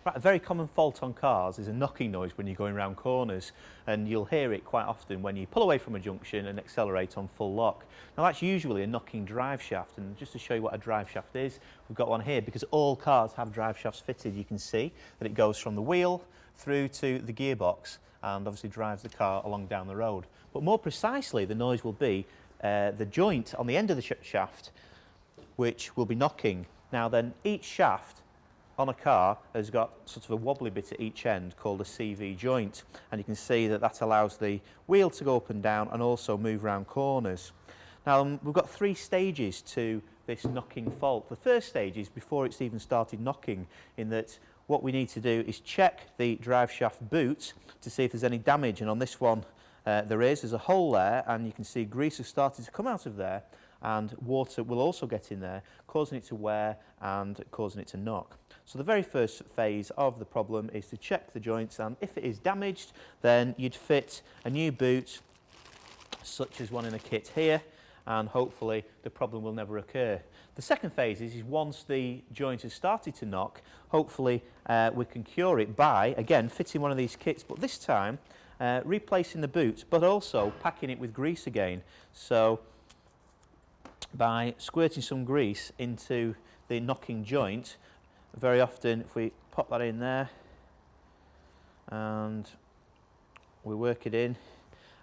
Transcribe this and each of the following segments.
Right, a very common fault on cars is a knocking noise when you're going around corners, and you'll hear it quite often when you pull away from a junction and accelerate on full lock. Now that's usually a knocking drive shaft, and just to show you what a drive shaft is, we've got one here. Because all cars have drive shafts fitted, you can see that it goes from the wheel through to the gearbox and obviously drives the car along down the road. But more precisely, the noise will be the joint on the end of the shaft, which will be knocking. Now then, each shaft on a car has got sort of a wobbly bit at each end called a CV joint, and you can see that that allows the wheel to go up and down and also move around corners. Now we've got 3 stages to this knocking fault. The first stage is before it's even started knocking, in that what we need to do is check the drive shaft boot to see if there's any damage, and on this one there's a hole there, and you can see grease has started to come out of there, and water will also get in there, causing it to wear and causing it to knock. So the very first phase of the problem is to check the joints, and if it is damaged, then you'd fit a new boot, such as one in a kit here, and hopefully the problem will never occur. The second phase is once the joint has started to knock, hopefully we can cure it by, again, fitting one of these kits, but this time replacing the boot, but also packing it with grease again. So by squirting some grease into the knocking joint, very often if we pop that in there and we work it in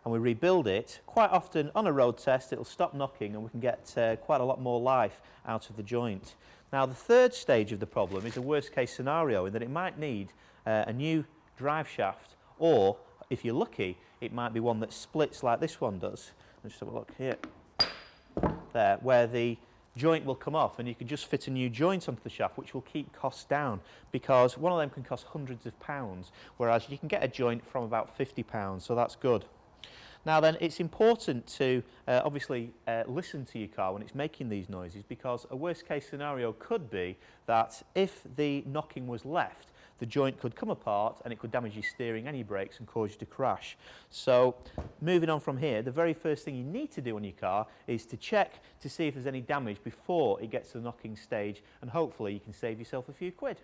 and we rebuild it, quite often on a road test it'll stop knocking and we can get quite a lot more life out of the joint. Now the third stage of the problem is a worst case scenario, in that it might need a new drive shaft, or if you're lucky it might be one that splits like this one does. Let's have a look here, there, where the joint will come off and you can just fit a new joint onto the shaft, which will keep costs down, because one of them can cost hundreds of pounds, whereas you can get a joint from about £50, so that's good. Now then, it's important to obviously listen to your car when it's making these noises, because a worst case scenario could be that if the knocking was left, the joint could come apart and it could damage your steering and your brakes and cause you to crash. So moving on from here, the very first thing you need to do on your car is to check to see if there's any damage before it gets to the knocking stage, and hopefully you can save yourself a few quid.